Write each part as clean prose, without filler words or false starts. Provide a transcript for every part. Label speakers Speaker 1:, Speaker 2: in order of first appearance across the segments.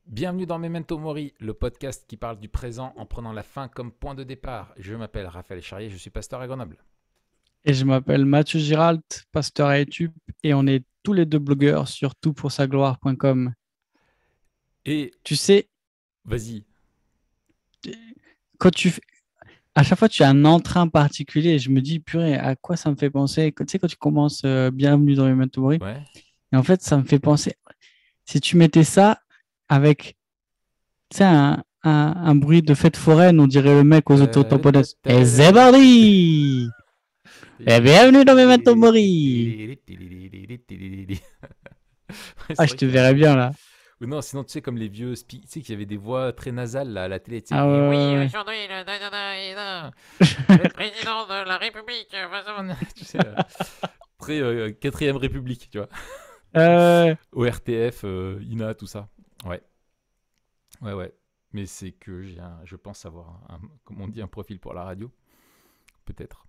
Speaker 1: Bienvenue dans Memento Mori, le podcast qui parle du présent en prenant la fin comme point de départ. Je m'appelle Raphaël Charrier, je suis pasteur à Grenoble.
Speaker 2: Et je m'appelle Mathieu Giralt, pasteur à YouTube, et on est tous les deux blogueurs sur toutpoursagloire.com.
Speaker 1: Et
Speaker 2: Tu sais,
Speaker 1: vas-y.
Speaker 2: quand à chaque fois tu as un entrain particulier, et je me dis, purée, à quoi ça me fait penser? Tu sais, quand tu commences Bienvenue dans Memento Mori,
Speaker 1: Ouais.
Speaker 2: et en fait, ça me fait penser, si tu mettais ça avec, tu sais, un bruit de fête foraine, on dirait le mec aux autotamponnettes. Et c'est parti! Et bienvenue dans Memento Mori! Ah, je te verrais bien là.
Speaker 1: Ou non, sinon, tu sais, comme les vieux tu sais, qu'il y avait des voix très nasales là, à la télé, tu sais.
Speaker 2: Ah
Speaker 1: Et oui,
Speaker 2: ouais,
Speaker 1: aujourd'hui, le président de la République. Tu sais, très 4ème République, tu vois.
Speaker 2: ouais.
Speaker 1: ORTF, INA, tout ça. Ouais, ouais. Mais c'est que je pense avoir, comme on dit, un profil pour la radio. Peut-être.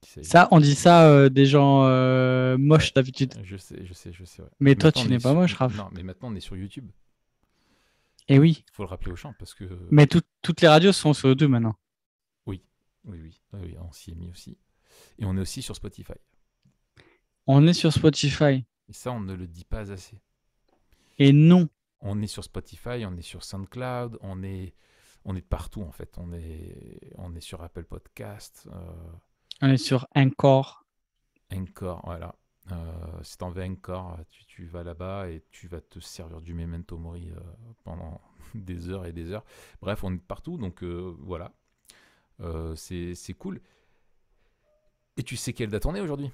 Speaker 1: Qui sait.
Speaker 2: Ça, on dit ça des gens
Speaker 1: Ouais,
Speaker 2: moches d'habitude.
Speaker 1: je sais, ouais.
Speaker 2: Mais toi,
Speaker 1: Maintenant,
Speaker 2: tu n'es pas moche, Raph.
Speaker 1: Non, mais maintenant, on est sur YouTube.
Speaker 2: Eh oui.
Speaker 1: Faut le rappeler aux gens parce que.
Speaker 2: Mais toutes les radios sont sur deux maintenant.
Speaker 1: Oui, oui, on s'y est mis aussi. Et on est aussi sur Spotify.
Speaker 2: On est sur Spotify.
Speaker 1: Et ça, on ne le dit pas assez.
Speaker 2: Et non,
Speaker 1: On est sur Spotify, on est sur SoundCloud, on est de partout en fait. On est sur Apple Podcast,
Speaker 2: on est sur Encore.
Speaker 1: Anchor, voilà. Si t'en veux Anchor, tu vas là-bas et tu vas te servir du Memento Mori pendant des heures et des heures. Bref, on est de partout, donc voilà. C'est cool. Et tu sais quelle date on est aujourd'hui?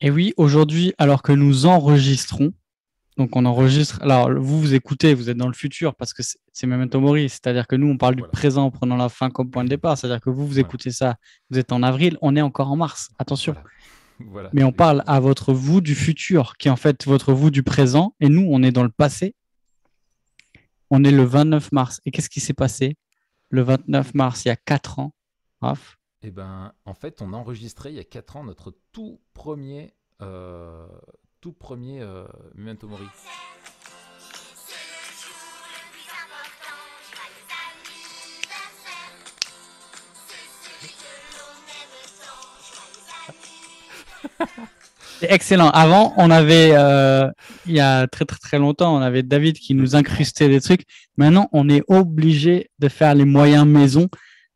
Speaker 2: Et oui, aujourd'hui, alors que nous enregistrons, donc on enregistre. Alors, vous écoutez, vous êtes dans le futur parce que c'est Memento Mori. C'est-à-dire que nous, on parle du
Speaker 1: Voilà.
Speaker 2: présent en prenant la fin comme point de départ. C'est-à-dire que vous
Speaker 1: Voilà.
Speaker 2: écoutez ça, vous êtes en avril, on est encore en mars. Attention.
Speaker 1: Voilà. Voilà,
Speaker 2: Mais on parle
Speaker 1: exactement.
Speaker 2: à votre vous du futur, qui est en fait votre vous du présent. Et nous, on est dans le passé. On est le 29 mars. Et qu'est-ce qui s'est passé le 29 mars, il y a 4 ans, Raph?
Speaker 1: Eh ben, en fait, on a enregistré il y a 4 ans notre tout premier Memento Mori.
Speaker 2: C'est excellent. Avant, on avait, il y a très très très longtemps, on avait David qui nous incrustait des trucs. Maintenant, on est obligé de faire les moyens maison.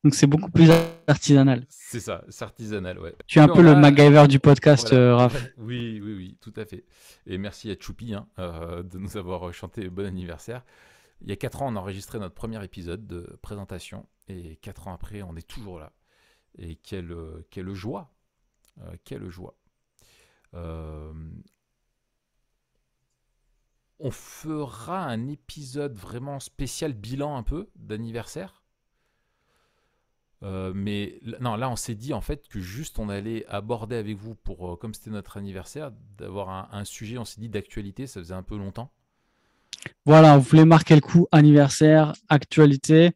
Speaker 2: Donc, c'est beaucoup plus artisanal.
Speaker 1: C'est ça, c'est artisanal, ouais.
Speaker 2: Tu es un
Speaker 1: Mais on
Speaker 2: peu le
Speaker 1: a,
Speaker 2: MacGyver du podcast,
Speaker 1: voilà,
Speaker 2: Raph.
Speaker 1: oui, tout à fait. Et merci à Choupi de nous avoir chanté bon anniversaire. Il y a 4 ans, on a enregistré notre premier épisode de présentation. Et 4 ans après, on est toujours là. Et quelle joie. Quelle joie. Euh, on fera un épisode vraiment spécial bilan un peu d'anniversaire. Mais non, là, on s'est dit en fait que juste on allait aborder avec vous, pour comme c'était notre anniversaire, d'avoir un sujet, on s'est dit d'actualité, ça faisait un peu longtemps.
Speaker 2: Voilà, on voulait marquer le coup, anniversaire, actualité.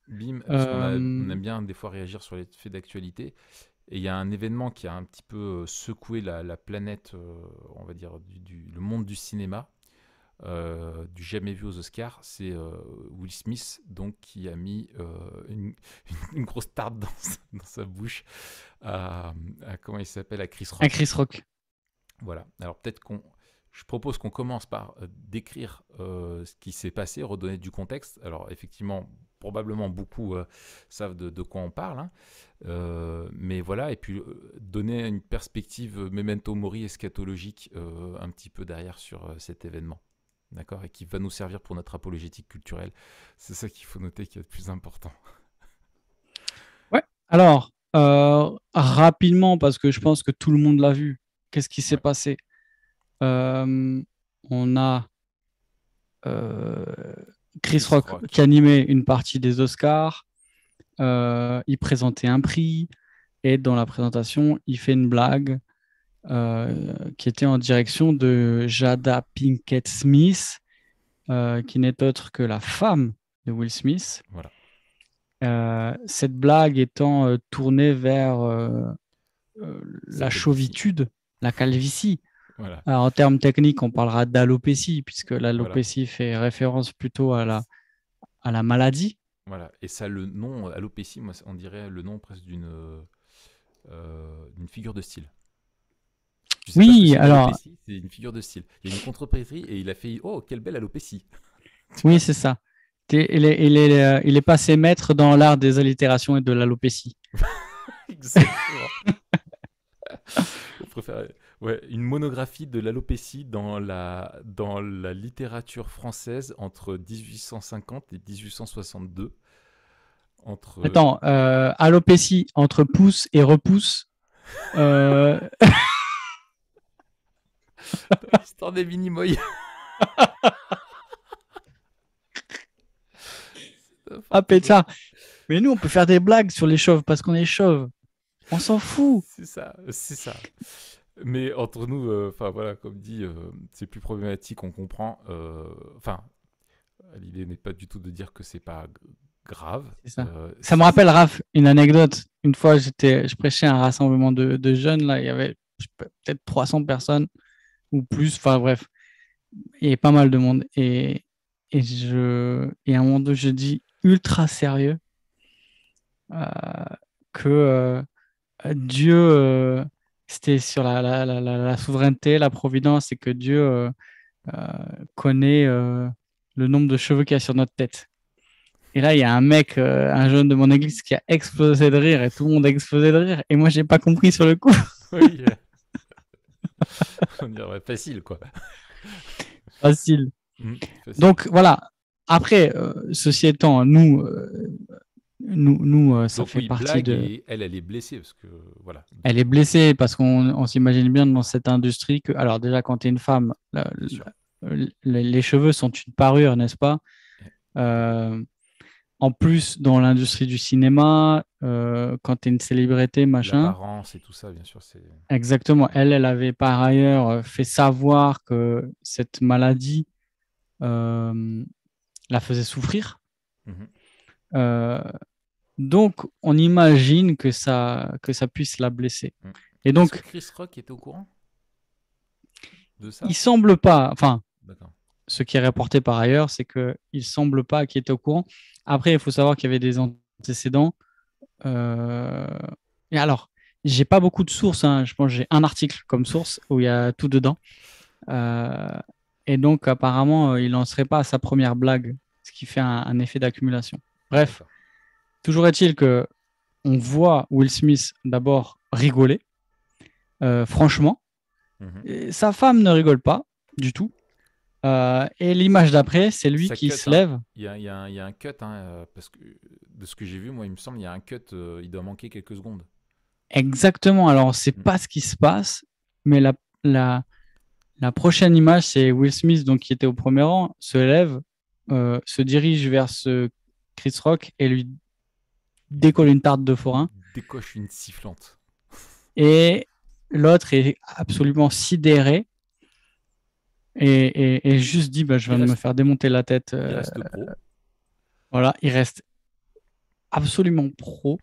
Speaker 1: Bim, parce on aime bien des fois réagir sur les faits d'actualité. Et il y a un événement qui a un petit peu secoué la planète, on va dire, le monde du cinéma, du jamais vu aux Oscars. C'est Will Smith, donc, qui a mis une grosse tarte dans sa bouche comment il s'appelle, à Chris Rock.
Speaker 2: À Chris Rock.
Speaker 1: Voilà. Alors peut-être je propose qu'on commence par décrire ce qui s'est passé, redonner du contexte. Alors effectivement, probablement beaucoup savent de quoi on parle, hein. Mais voilà, et puis donner une perspective memento mori eschatologique un petit peu derrière sur cet événement. D'accord? Et qui va nous servir pour notre apologétique culturelle. C'est ça qu'il faut noter qui est le plus important.
Speaker 2: Ouais. Alors, rapidement, parce que je pense que tout le monde l'a vu, qu'est-ce qui s'est
Speaker 1: Ouais.
Speaker 2: passé? On a Chris Rock qui animait une partie des Oscars. Il présentait un prix et dans la présentation, il fait une blague qui était en direction de Jada Pinkett Smith, qui n'est autre que la femme de Will Smith.
Speaker 1: Voilà.
Speaker 2: Cette blague étant tournée vers la
Speaker 1: calvitie.
Speaker 2: chauvitude, la calvitie.
Speaker 1: Voilà,
Speaker 2: Alors, en termes techniques, on parlera d'alopécie, puisque
Speaker 1: voilà,
Speaker 2: l'alopécie fait référence plutôt à la maladie.
Speaker 1: voilà. Et ça, le nom alopécie, moi, on dirait le nom presque d'une figure de style. Je sais pas ce que
Speaker 2: Oui,
Speaker 1: c'est une
Speaker 2: alors,
Speaker 1: alopécie, c'est une figure de style. Il y a une contrepétrie et il a fait oh quelle belle alopécie. Tu
Speaker 2: oui,
Speaker 1: vois.
Speaker 2: c'est ça. Il est passé maître dans l'art des allitérations et de l'alopécie.
Speaker 1: Exactement. On préfère ouais, une monographie de l'alopécie dans la littérature française entre 1850 et 1862. Entre
Speaker 2: Attends, alopécie entre pouce et repousse. Euh,
Speaker 1: l'histoire des Minimoy.
Speaker 2: Ah,
Speaker 1: N'importe quoi.
Speaker 2: pétard. Mais nous, on peut faire des blagues sur les chauves parce qu'on est chauve. On s'en fout.
Speaker 1: C'est ça, c'est ça. Mais entre nous, enfin voilà, comme dit, c'est plus problématique, on comprend. Enfin, l'idée n'est pas du tout de dire que c'est pas grave.
Speaker 2: C'est ça. Ça me rappelle, Raph, une anecdote. Une fois, je prêchais à un rassemblement de jeunes. Là, il y avait peut-être 300 personnes ou plus. Enfin, bref, il y avait pas mal de monde. Et à un moment donné, je dis ultra sérieux euh, que Dieu, c'était sur la souveraineté, la providence et que Dieu euh, connaît le nombre de cheveux qu'il y a sur notre tête. Et là, il y a un mec, un jeune de mon église qui a explosé de rire et tout le monde a explosé de rire. Et moi, j'ai pas compris sur le coup.
Speaker 1: Oui, on dirait facile quoi.
Speaker 2: Facile.
Speaker 1: Facile.
Speaker 2: Donc voilà. Après, ceci étant, ça
Speaker 1: Donc
Speaker 2: fait
Speaker 1: oui,
Speaker 2: partie
Speaker 1: blague
Speaker 2: de.
Speaker 1: et elle est blessée parce que voilà.
Speaker 2: Elle est blessée parce qu'on s'imagine bien dans cette industrie que, alors déjà, quand tu es une femme,
Speaker 1: Bien sûr.
Speaker 2: les cheveux sont une parure, n'est-ce pas?
Speaker 1: Ouais, totalement.
Speaker 2: Euh, En plus, dans l'industrie du cinéma, quand tu es une célébrité, machin,
Speaker 1: L'apparence et tout ça, bien sûr, c'est.
Speaker 2: exactement. Elle avait par ailleurs fait savoir que cette maladie euh, la faisait souffrir.
Speaker 1: Mhm.
Speaker 2: Euh, donc, on imagine que ça puisse la blesser.
Speaker 1: Mm.
Speaker 2: Et
Speaker 1: Est-ce que
Speaker 2: donc,
Speaker 1: Chris Rock était au courant de
Speaker 2: il
Speaker 1: ça?
Speaker 2: semble pas, enfin,
Speaker 1: D'accord.
Speaker 2: ce qui est rapporté par ailleurs, c'est qu'il semble pas qu'il était au courant. Après, il faut savoir qu'il y avait des antécédents. Euh, Et alors, j'ai pas beaucoup de sources, hein. Je pense que j'ai un article comme source où il y a tout dedans. Euh, Et donc, apparemment, il n'en serait pas à sa première blague, ce qui fait un effet d'accumulation. Bref,
Speaker 1: D'accord.
Speaker 2: toujours est-il que on voit Will Smith d'abord rigoler, franchement.
Speaker 1: Mhm.
Speaker 2: Et sa femme ne rigole pas du tout. Et l'image d'après, c'est lui
Speaker 1: Ça
Speaker 2: qui
Speaker 1: cut,
Speaker 2: se
Speaker 1: hein.
Speaker 2: lève.
Speaker 1: Il y a un cut, hein, parce que de ce que j'ai vu, moi, il me semble, il y a un cut, il doit manquer quelques secondes.
Speaker 2: Exactement. Alors, on ne sait
Speaker 1: Mm.
Speaker 2: pas ce qui se passe, mais la, la prochaine image, c'est Will Smith, donc, qui était au premier rang, se lève, se dirige vers ce Chris Rock et lui décolle une tarte de
Speaker 1: Il
Speaker 2: forain.
Speaker 1: décoche une sifflante.
Speaker 2: Et l'autre est absolument sidéré et juste dit bah, je
Speaker 1: Il
Speaker 2: viens de me
Speaker 1: reste,
Speaker 2: faire démonter la tête.
Speaker 1: il reste pro.
Speaker 2: Voilà, il reste absolument pro.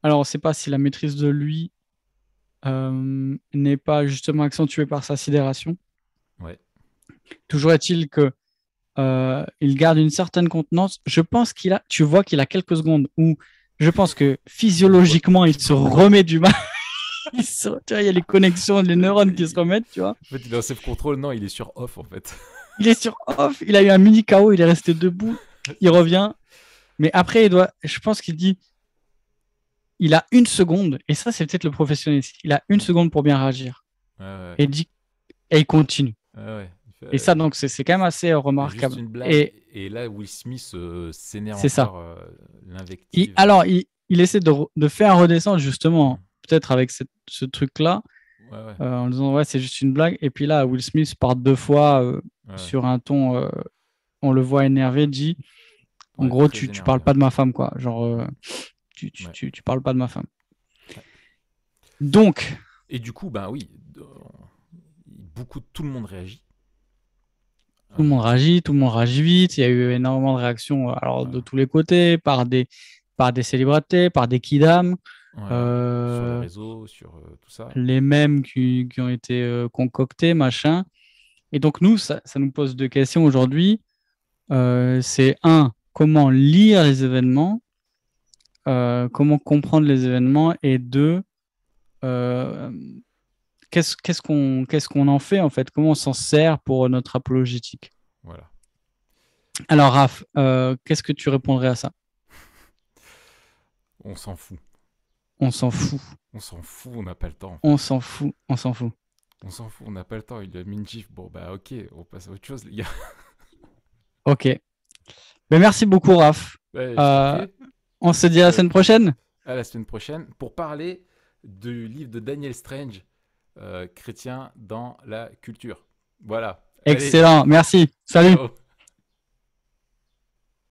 Speaker 2: Alors, on ne sait pas si la maîtrise de lui n'est pas justement accentuée par sa sidération.
Speaker 1: Ouais.
Speaker 2: Toujours est-il que il garde une certaine contenance. Je pense tu vois qu'il a quelques secondes où je pense que
Speaker 1: Il voit,
Speaker 2: physiologiquement, il
Speaker 1: il
Speaker 2: se
Speaker 1: voit blanc.
Speaker 2: remet du mal. Tu vois, il y a les connexions, les neurones qui se
Speaker 1: Il-
Speaker 2: remettent, tu vois.
Speaker 1: En fait, il est en safe control. Non, il est sur off, en fait.
Speaker 2: Il est sur off, il a eu un mini KO, il est resté debout, il
Speaker 1: C'est ça.
Speaker 2: revient. Mais après, je pense qu'il dit, il a une seconde, et ça, c'est peut-être le professionnalisme. Il a une
Speaker 1: Mm.
Speaker 2: seconde pour bien réagir.
Speaker 1: Ouais, ouais.
Speaker 2: Et il dit, et il continue.
Speaker 1: Ouais, ouais.
Speaker 2: Et ça, donc, c'est quand même assez
Speaker 1: C'est juste
Speaker 2: remarquable.
Speaker 1: une blague.
Speaker 2: Et
Speaker 1: Et là, Will Smith s'énerve
Speaker 2: c'est ça.
Speaker 1: encore l'invective.
Speaker 2: Alors, il essaie de faire redescendre,
Speaker 1: Mm.
Speaker 2: justement, peut-être avec ce truc-là,
Speaker 1: Ouais, ouais.
Speaker 2: en disant, ouais, c'est juste une blague. Et puis là, Will Smith, par deux fois,
Speaker 1: Ouais, ouais.
Speaker 2: sur un ton, on le voit énervé, dit, en
Speaker 1: Ouais,
Speaker 2: gros,
Speaker 1: très
Speaker 2: tu
Speaker 1: énervé.
Speaker 2: parles pas de ma femme, quoi. Genre,
Speaker 1: Mm. Ouais.
Speaker 2: tu parles pas de ma femme.
Speaker 1: Ouais.
Speaker 2: Donc,
Speaker 1: Et du coup, ben oui, tout le monde réagit.
Speaker 2: tout le monde
Speaker 1: C'est-
Speaker 2: réagit, tout le monde réagit vite. Il y a eu énormément de réactions alors, de
Speaker 1: voilà.
Speaker 2: tous les côtés, par des célébrités, par des kidams.
Speaker 1: Voilà. Sur les réseaux, sur tout ça.
Speaker 2: les mèmes qui ont été concoctés, machin. Et donc, nous, ça nous pose deux questions aujourd'hui. C'est comment lire les événements, comment comprendre les événements, et deux, euh, qu'est-ce qu'on en fait en fait, comment on s'en sert pour notre apologétique.
Speaker 1: Voilà.
Speaker 2: Alors, Raph, qu'est-ce que tu répondrais à ça?
Speaker 1: On s'en fout.
Speaker 2: On s'en fout.
Speaker 1: On s'en fout, on n'a pas le temps.
Speaker 2: On s'en fout. On s'en fout.
Speaker 1: On s'en fout, on n'a pas le temps. Il a mis une gif. Bon, bah, ok, on passe à autre chose, les gars.
Speaker 2: Ok. Ben, merci beaucoup, Raph.
Speaker 1: Ouais, je t'en prie.
Speaker 2: On se dit à la semaine prochaine.
Speaker 1: À la semaine prochaine pour parler du livre de Daniel Strange, Chrétien dans la culture. Voilà.
Speaker 2: Excellent.
Speaker 1: Allez.
Speaker 2: Merci. Salut.
Speaker 1: Ciao.